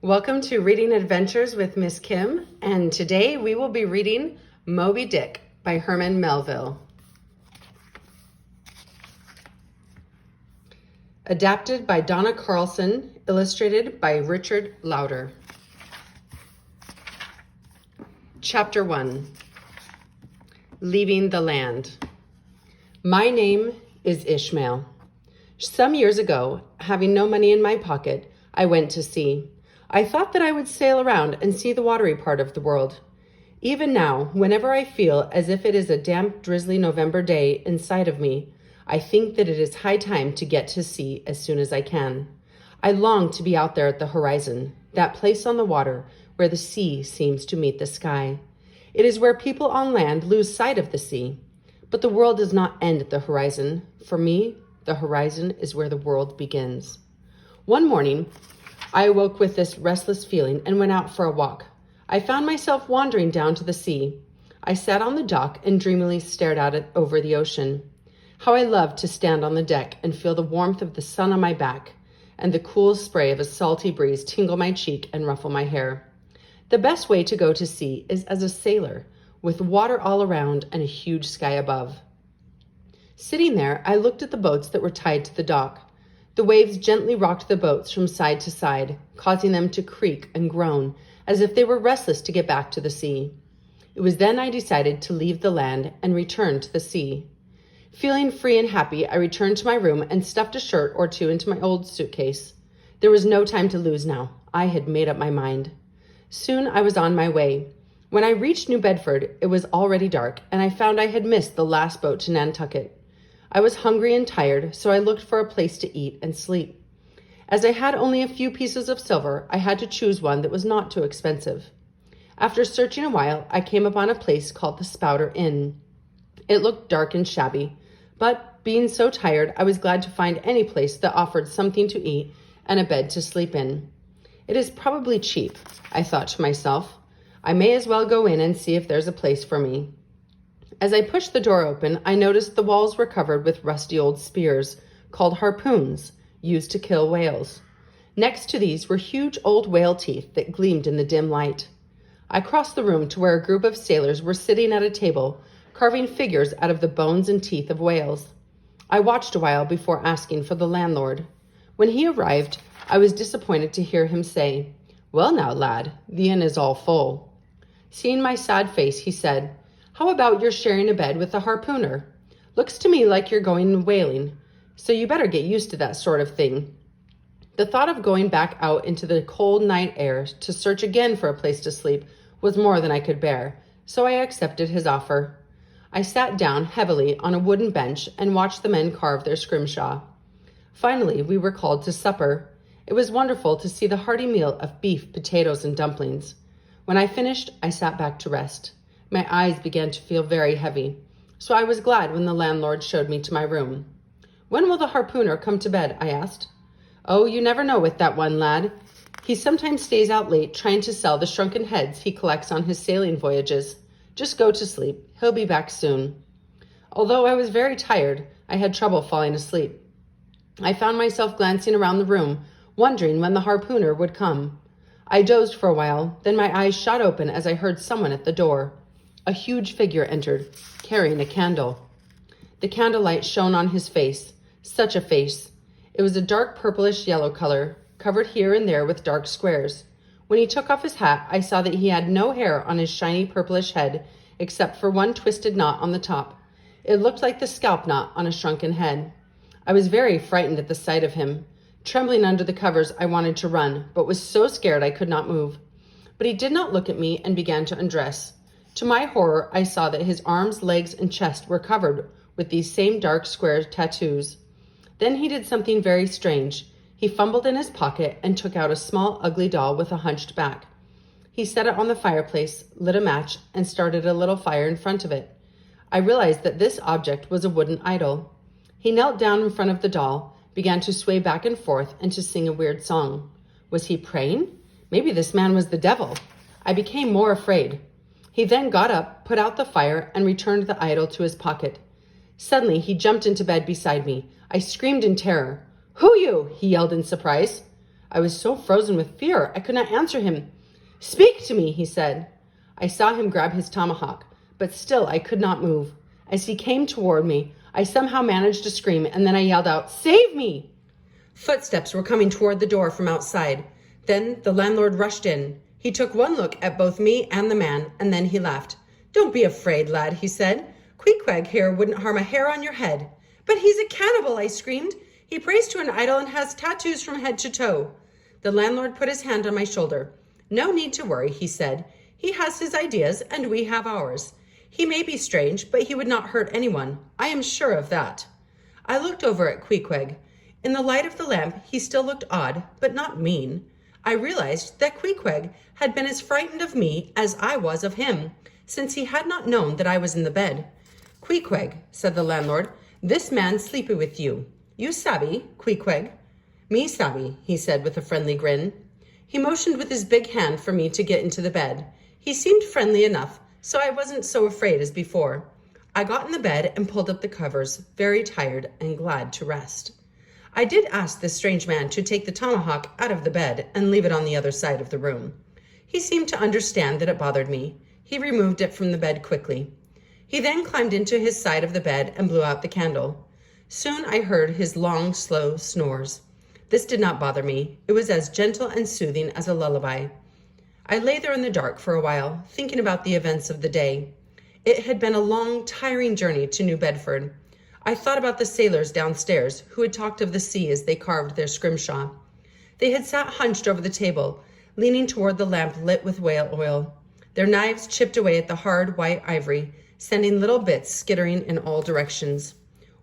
Welcome to Reading Adventures with Miss Kim, and today we will be reading Moby Dick by Herman Melville. Adapted by Donna, Carlson, illustrated by Richard Lauter. Chapter 1. Leaving the Land. My name is Ishmael. Some years ago, having no money in my pocket, I went to sea. I thought that I would sail around and see the watery part of the world. Even now, whenever I feel as if it is a damp, drizzly November day inside of me, I think that it is high time to get to sea as soon as I can. I long to be out there at the horizon, that place on the water where the sea seems to meet the sky. It is where people on land lose sight of the sea. But the world does not end at the horizon. For me, the horizon is where the world begins. One morning, I awoke with this restless feeling and went out for a walk. I found myself wandering down to the sea. I sat on the dock and dreamily stared out over the ocean. How I loved to stand on the deck and feel the warmth of the sun on my back and the cool spray of a salty breeze tingle my cheek and ruffle my hair. The best way to go to sea is as a sailor, with water all around and a huge sky above. Sitting there, I looked at the boats that were tied to the dock. The waves gently rocked the boats from side to side, causing them to creak and groan as if they were restless to get back to the sea. It was then I decided to leave the land and return to the sea. Feeling free and happy, I returned to my room and stuffed a shirt or two into my old suitcase. There was no time to lose now. I had made up my mind. Soon I was on my way. When I reached New Bedford, it was already dark, and I found I had missed the last boat to Nantucket. I was hungry and tired, so I looked for a place to eat and sleep. As I had only a few pieces of silver, I had to choose one that was not too expensive. After searching a while, I came upon a place called the Spouter Inn. It looked dark and shabby, but being so tired, I was glad to find any place that offered something to eat and a bed to sleep in. It is probably cheap, I thought to myself. I may as well go in and see if there's a place for me. As I pushed the door open, I noticed the walls were covered with rusty old spears, called harpoons, used to kill whales. Next to these were huge old whale teeth that gleamed in the dim light. I crossed the room to where a group of sailors were sitting at a table, carving figures out of the bones and teeth of whales. I watched a while before asking for the landlord. When he arrived, I was disappointed to hear him say, "Well now, lad, the inn is all full." Seeing my sad face, he said, "How about your sharing a bed with the harpooner? Looks to me like you're going whaling, so you better get used to that sort of thing." The thought of going back out into the cold night air to search again for a place to sleep was more than I could bear, so I accepted his offer. I sat down heavily on a wooden bench and watched the men carve their scrimshaw. Finally, we were called to supper. It was wonderful to see the hearty meal of beef, potatoes, and dumplings. When I finished, I sat back to rest. My eyes began to feel very heavy, so I was glad when the landlord showed me to my room. "When will the harpooner come to bed?" I asked. "Oh, you never know with that one, lad. He sometimes stays out late trying to sell the shrunken heads he collects on his sailing voyages. Just go to sleep. He'll be back soon." Although I was very tired, I had trouble falling asleep. I found myself glancing around the room, wondering when the harpooner would come. I dozed for a while, then my eyes shot open as I heard someone at the door. A huge figure entered, carrying a candle. The candlelight shone on his face. Such a face. It was a dark purplish yellow color, covered here and there with dark squares. When he took off his hat, I saw that he had no hair on his shiny purplish head, except for one twisted knot on the top. It looked like the scalp knot on a shrunken head. I was very frightened at the sight of him. Trembling under the covers, I wanted to run, but was so scared I could not move. But he did not look at me and began to undress. To my horror, I saw that his arms, legs, and chest were covered with these same dark square tattoos. Then he did something very strange. He fumbled in his pocket and took out a small, ugly doll with a hunched back. He set it on the fireplace, lit a match, and started a little fire in front of it. I realized that this object was a wooden idol. He knelt down in front of the doll, began to sway back and forth, and to sing a weird song. Was he praying? Maybe this man was the devil. I became more afraid. He then got up, put out the fire, and returned the idol to his pocket. Suddenly, he jumped into bed beside me. I screamed in terror. "Who you?" he yelled in surprise. I was so frozen with fear, I could not answer him. "Speak to me," he said. I saw him grab his tomahawk, but still I could not move. As he came toward me, I somehow managed to scream, and then I yelled out, "Save me!" Footsteps were coming toward the door from outside. Then the landlord rushed in. He took one look at both me and the man, and then he laughed. "Don't be afraid, lad," he said. "Pequod here wouldn't harm a hair on your head." "But he's a cannibal," I screamed. "He prays to an idol and has tattoos from head to toe." The landlord put his hand on my shoulder. "No need to worry," he said. "He has his ideas, and we have ours. He may be strange, but he would not hurt anyone. I am sure of that." I looked over at Pequod. In the light of the lamp, he still looked odd, but not mean. I realized that Pequod had been as frightened of me as I was of him, since he had not known that I was in the bed. "Pequod," said the landlord, "this man sleepy with you. You sabi, Pequod?" "Me sabi," he said with a friendly grin. He motioned with his big hand for me to get into the bed. He seemed friendly enough, so I wasn't so afraid as before. I got in the bed and pulled up the covers, very tired and glad to rest. I did ask this strange man to take the tomahawk out of the bed and leave it on the other side of the room. He seemed to understand that it bothered me. He removed it from the bed quickly. He then climbed into his side of the bed and blew out the candle. Soon I heard his long, slow snores. This did not bother me. It was as gentle and soothing as a lullaby. I lay there in the dark for a while, thinking about the events of the day. It had been a long, tiring journey to New Bedford. I thought about the sailors downstairs who had talked of the sea as they carved their scrimshaw. They had sat hunched over the table, leaning toward the lamp lit with whale oil. Their knives chipped away at the hard, white ivory, sending little bits skittering in all directions.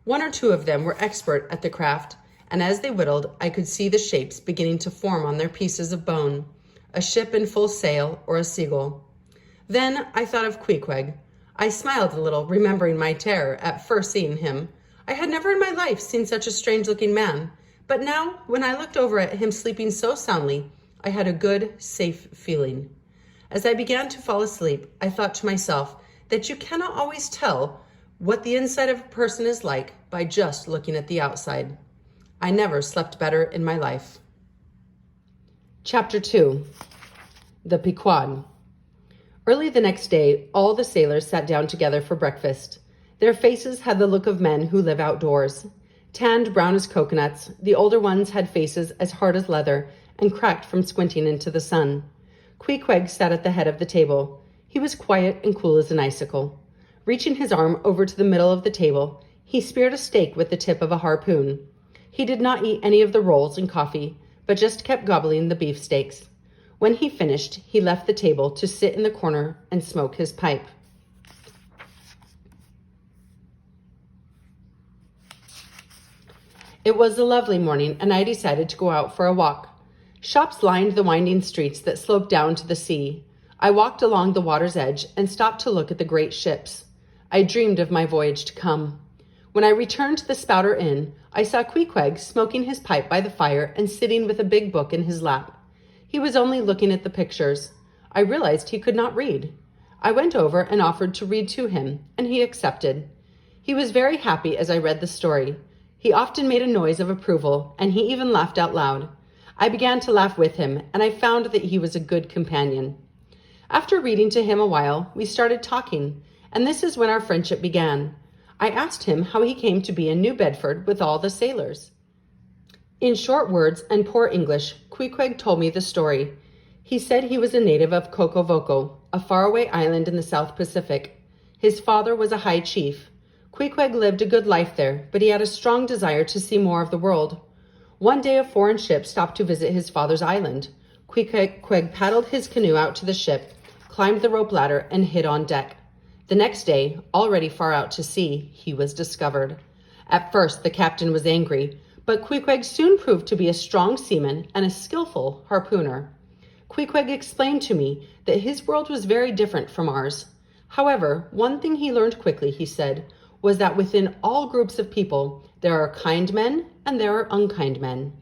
One or two of them were expert at the craft, and as they whittled, I could see the shapes beginning to form on their pieces of bone, a ship in full sail or a seagull. Then I thought of Pequod. I smiled a little, remembering my terror at first seeing him. I had never in my life seen such a strange-looking man, but now, when I looked over at him sleeping so soundly, I had a good, safe feeling. As I began to fall asleep, I thought to myself that you cannot always tell what the inside of a person is like by just looking at the outside. I never slept better in my life. Chapter 2. The Pequod. Early the next day, all the sailors sat down together for breakfast. Their faces had the look of men who live outdoors. Tanned brown as coconuts, the older ones had faces as hard as leather and cracked from squinting into the sun. Pequod sat at the head of the table. He was quiet and cool as an icicle. Reaching his arm over to the middle of the table, he speared a steak with the tip of a harpoon. He did not eat any of the rolls and coffee, but just kept gobbling the beefsteaks. When he finished, he left the table to sit in the corner and smoke his pipe. It was a lovely morning, and I decided to go out for a walk. Shops lined the winding streets that sloped down to the sea. I walked along the water's edge and stopped to look at the great ships. I dreamed of my voyage to come. When I returned to the Spouter Inn, I saw Pequod smoking his pipe by the fire and sitting with a big book in his lap. He was only looking at the pictures. I realized he could not read. I went over and offered to read to him, and he accepted. He was very happy as I read the story. He often made a noise of approval, and he even laughed out loud. I began to laugh with him, and I found that he was a good companion. After reading to him a while, we started talking, and this is when our friendship began. I asked him how he came to be in New Bedford with all the sailors. In short words and poor English, Pequod told me the story. He said he was a native of Cocovoco, a faraway island in the South Pacific. His father was a high chief. Pequod lived a good life there, but he had a strong desire to see more of the world. One day a foreign ship stopped to visit his father's island. Pequod paddled his canoe out to the ship, climbed the rope ladder, and hid on deck. The next day, already far out to sea, he was discovered. At first, the captain was angry, but Pequod soon proved to be a strong seaman and a skillful harpooner. Pequod explained to me that his world was very different from ours. However, one thing he learned quickly, he said, was that within all groups of people, there are kind men and there are unkind men.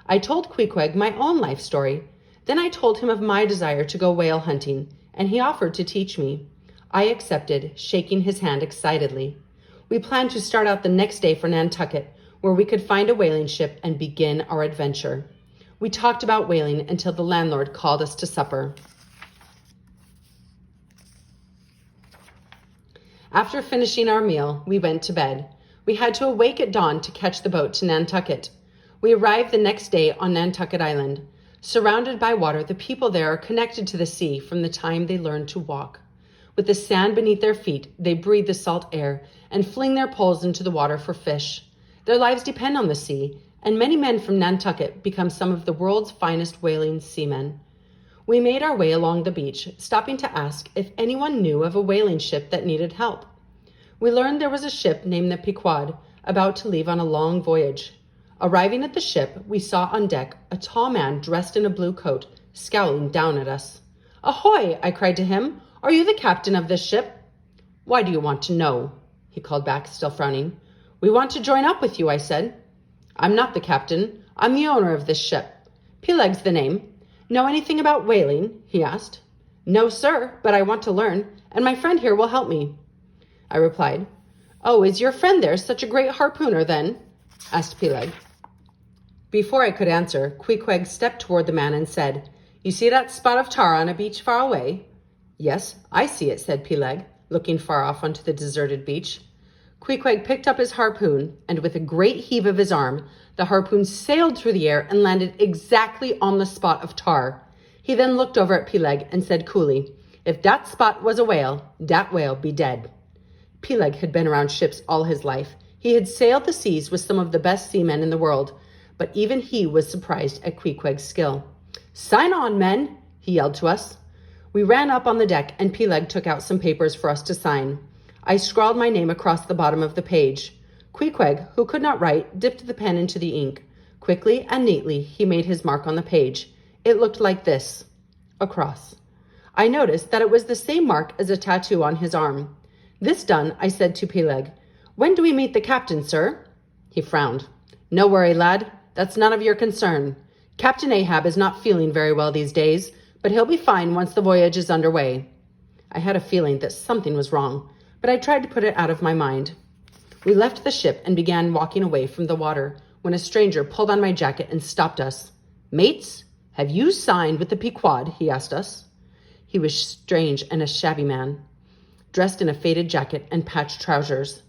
I told Pequod my own life story. Then I told him of my desire to go whale hunting, and he offered to teach me. I accepted, shaking his hand excitedly. We planned to start out the next day for Nantucket, where we could find a whaling ship and begin our adventure. We talked about whaling until the landlord called us to supper. After finishing our meal, we went to bed. We had to awake at dawn to catch the boat to Nantucket. We arrived the next day on Nantucket Island. Surrounded by water, the people there are connected to the sea from the time they learned to walk. With the sand beneath their feet, they breathe the salt air and fling their poles into the water for fish. Their lives depend on the sea, and many men from Nantucket become some of the world's finest whaling seamen. We made our way along the beach, stopping to ask if anyone knew of a whaling ship that needed help. We learned there was a ship named the Pequod about to leave on a long voyage. Arriving at the ship, we saw on deck a tall man dressed in a blue coat, scowling down at us. "Ahoy!" I cried to him. "Are you the captain of this ship?" "Why do you want to know?" he called back, still frowning. "We want to join up with you," I said. "I'm not the captain. I'm the owner of this ship. Peleg's the name. Know anything about whaling?" he asked. "No, sir, but I want to learn, and my friend here will help me," I replied. "Oh, is your friend there such a great harpooner then?" asked Peleg. Before I could answer, Queequeg stepped toward the man and said, "You see that spot of tar on a beach far away?" "Yes, I see it," said Peleg, looking far off onto the deserted beach. Queequeg picked up his harpoon, and with a great heave of his arm, the harpoon sailed through the air and landed exactly on the spot of tar. He then looked over at Peleg and said coolly, "If that spot was a whale, that whale be dead." Peleg had been around ships all his life. He had sailed the seas with some of the best seamen in the world, but even he was surprised at Queequeg's skill. "Sign on, men," he yelled to us. We ran up on the deck, and Peleg took out some papers for us to sign. I scrawled my name across the bottom of the page. Queequeg, who could not write, dipped the pen into the ink. Quickly and neatly, he made his mark on the page. It looked like this: a cross. I noticed that it was the same mark as a tattoo on his arm. This done, I said to Peleg, "When do we meet the captain, sir?" He frowned. "No worry, lad. That's none of your concern. Captain Ahab is not feeling very well these days, but he'll be fine once the voyage is underway." I had a feeling that something was wrong, but I tried to put it out of my mind. We left the ship and began walking away from the water when a stranger pulled on my jacket and stopped us. "Mates, have you signed with the Pequod?" he asked us. He was strange and a shabby man, dressed in a faded jacket and patched trousers.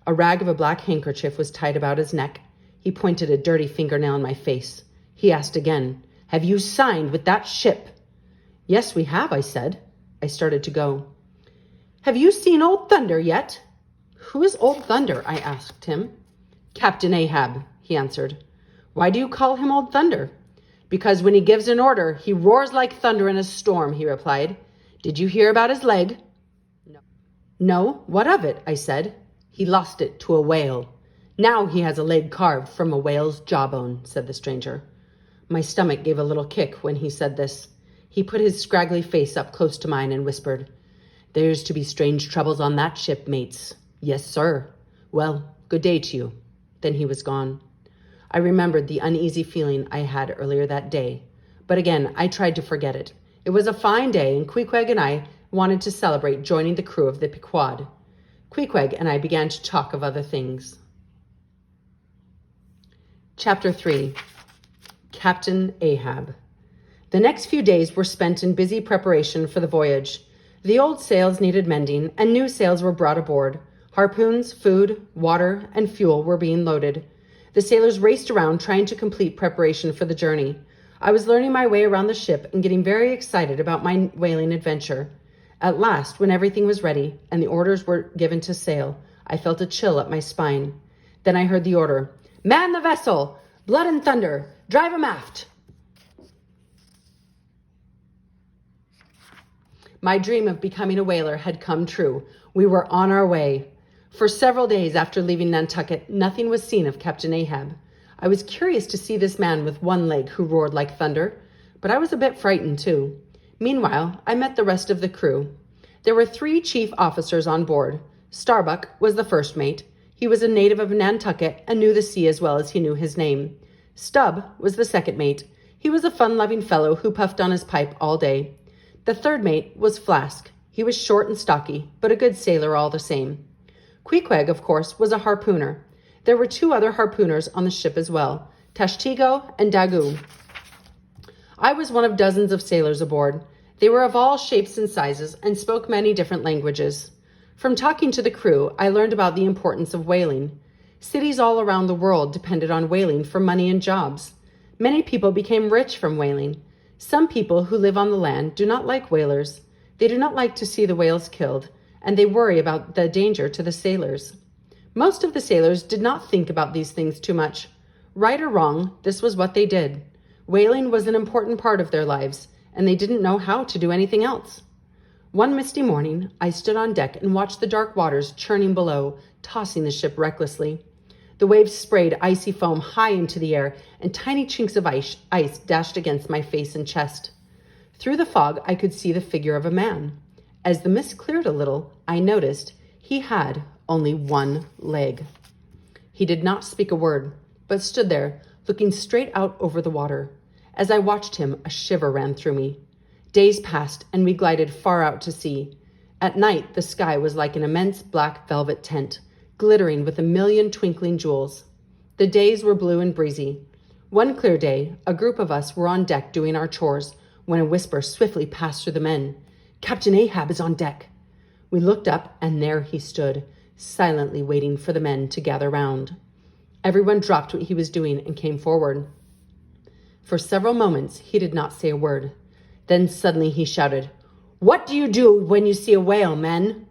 A rag of a black handkerchief was tied about his neck. He pointed a dirty fingernail in my face. He asked again, "Have you signed with that ship?" "Yes, we have," I said. I started to go. "Have you seen Old Thunder yet?" "Who is Old Thunder?" I asked him. "Captain Ahab," he answered. "Why do you call him Old Thunder?" "Because when he gives an order, he roars like thunder in a storm," he replied. "Did you hear about his leg?" No, what of it?" I said. "He lost it to a whale. Now he has a leg carved from a whale's jawbone," said the stranger. My stomach gave a little kick when he said this. He put his scraggly face up close to mine and whispered, "There's to be strange troubles on that ship, mates." "Yes, sir." "Well, good day to you." Then he was gone. I remembered the uneasy feeling I had earlier that day, but again I tried to forget it. It was a fine day, and Queequeg and I wanted to celebrate joining the crew of the Pequod. Queequeg and I began to talk of other things. Chapter 3. Captain Ahab. The next few days were spent in busy preparation for the voyage. The old sails needed mending, and new sails were brought aboard. Harpoons, food, water, and fuel were being loaded. The sailors raced around trying to complete preparation for the journey. I was learning my way around the ship and getting very excited about my whaling adventure. At last, when everything was ready and the orders were given to sail, I felt a chill up my spine. Then I heard the order, "Man the vessel! Blood and thunder! Drive 'em aft!" My dream of becoming a whaler had come true. We were on our way. For several days after leaving Nantucket, nothing was seen of Captain Ahab. I was curious to see this man with one leg who roared like thunder, but I was a bit frightened too. Meanwhile, I met the rest of the crew. There were 3 chief officers on board. Starbuck was the first mate. He was a native of Nantucket and knew the sea as well as he knew his name. Stubb was the second mate. He was a fun-loving fellow who puffed on his pipe all day. The third mate was Flask. He was short and stocky, but a good sailor all the same. Queequeg, of course, was a harpooner. There were 2 other harpooners on the ship as well, Tashtego and Daggoo. I was one of dozens of sailors aboard. They were of all shapes and sizes and spoke many different languages. From talking to the crew, I learned about the importance of whaling. Cities all around the world depended on whaling for money and jobs. Many people became rich from whaling. Some people who live on the land do not like whalers. They do not like to see the whales killed, and they worry about the danger to the sailors. Most of the sailors did not think about these things too much. Right or wrong, this was what they did. Whaling was an important part of their lives, and they didn't know how to do anything else. One misty morning, I stood on deck and watched the dark waters churning below, tossing the ship recklessly. The waves sprayed icy foam high into the air, and tiny chinks of ice dashed against my face and chest. Through the fog, I could see the figure of a man. As the mist cleared a little, I noticed he had only one leg. He did not speak a word, but stood there, looking straight out over the water. As I watched him, a shiver ran through me. Days passed, and we glided far out to sea. At night, the sky was like an immense black velvet tent, glittering with a million twinkling jewels. The days were blue and breezy. One clear day, a group of us were on deck doing our chores when a whisper swiftly passed through the men. "Captain Ahab is on deck." We looked up, and there he stood, silently waiting for the men to gather round. Everyone dropped what he was doing and came forward. For several moments, he did not say a word. Then suddenly he shouted, "What do you do when you see a whale, men?"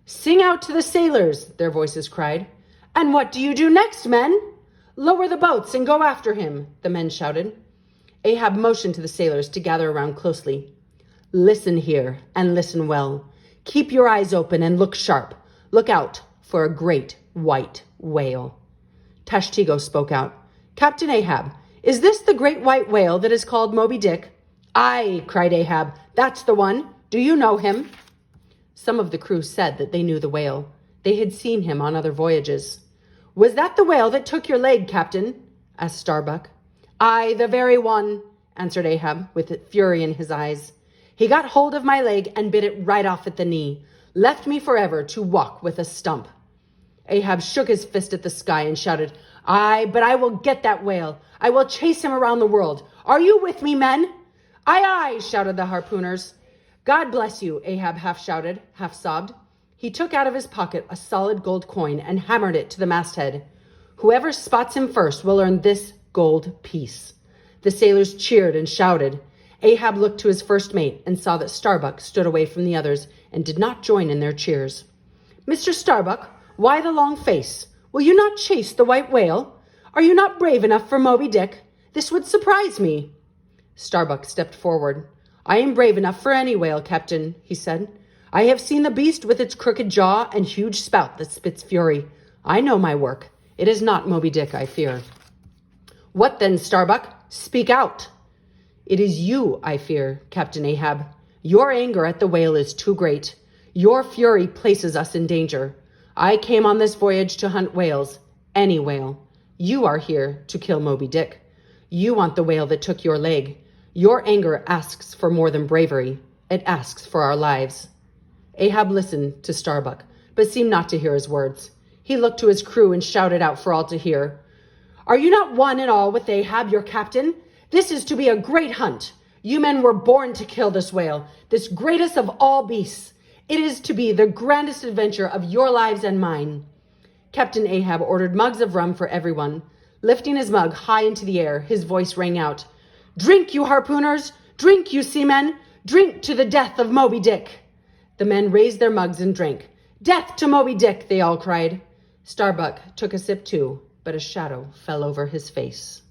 "Sing out to the sailors," their voices cried. "And what do you do next, men?" "Lower the boats and go after him," the men shouted. Ahab motioned to the sailors to gather around closely. "Listen here, and listen well. Keep your eyes open and look sharp. Look out for a great white whale." Tashtigo spoke out. "Captain Ahab, is this the great white whale that is called Moby Dick?" "Aye," cried Ahab, "that's the one. Do you know him?" Some of the crew said that they knew the whale. They had seen him on other voyages. "Was that the whale that took your leg, Captain?" asked Starbuck. "Aye, the very one," answered Ahab, with fury in his eyes. "He got hold of my leg and bit it right off at the knee, left me forever to walk with a stump." Ahab shook his fist at the sky and shouted, "Aye, but I will get that whale. I will chase him around the world. Are you with me, men?" "Aye, aye," shouted the harpooners. "God bless you," Ahab half shouted, half sobbed. He took out of his pocket a solid gold coin and hammered it to the masthead. "Whoever spots him first will earn this gold piece." The sailors cheered and shouted. Ahab looked to his first mate and saw that Starbuck stood away from the others and did not join in their cheers. "Mr. Starbuck, why the long face? Will you not chase the white whale? Are you not brave enough for Moby Dick? This would surprise me." Starbuck stepped forward. "I am brave enough for any whale, Captain," he said. "I have seen the beast with its crooked jaw and huge spout that spits fury. I know my work. It is not Moby Dick I fear." "What then, Starbuck? Speak out." "It is you I fear, Captain Ahab. Your anger at the whale is too great. Your fury places us in danger. I came on this voyage to hunt whales, any whale. You are here to kill Moby Dick. You want the whale that took your leg. Your anger asks for more than bravery. It asks for our lives." Ahab listened to Starbuck, but seemed not to hear his words. He looked to his crew and shouted out for all to hear. "Are you not one and all with Ahab, your captain? This is to be a great hunt. You men were born to kill this whale, this greatest of all beasts. It is to be the grandest adventure of your lives and mine." Captain Ahab ordered mugs of rum for everyone. Lifting his mug high into the air, his voice rang out, "Drink, you harpooners! Drink, you seamen! Drink to the death of Moby Dick!" The men raised their mugs and drank. "Death to Moby Dick!" they all cried. Starbuck took a sip too, but a shadow fell over his face.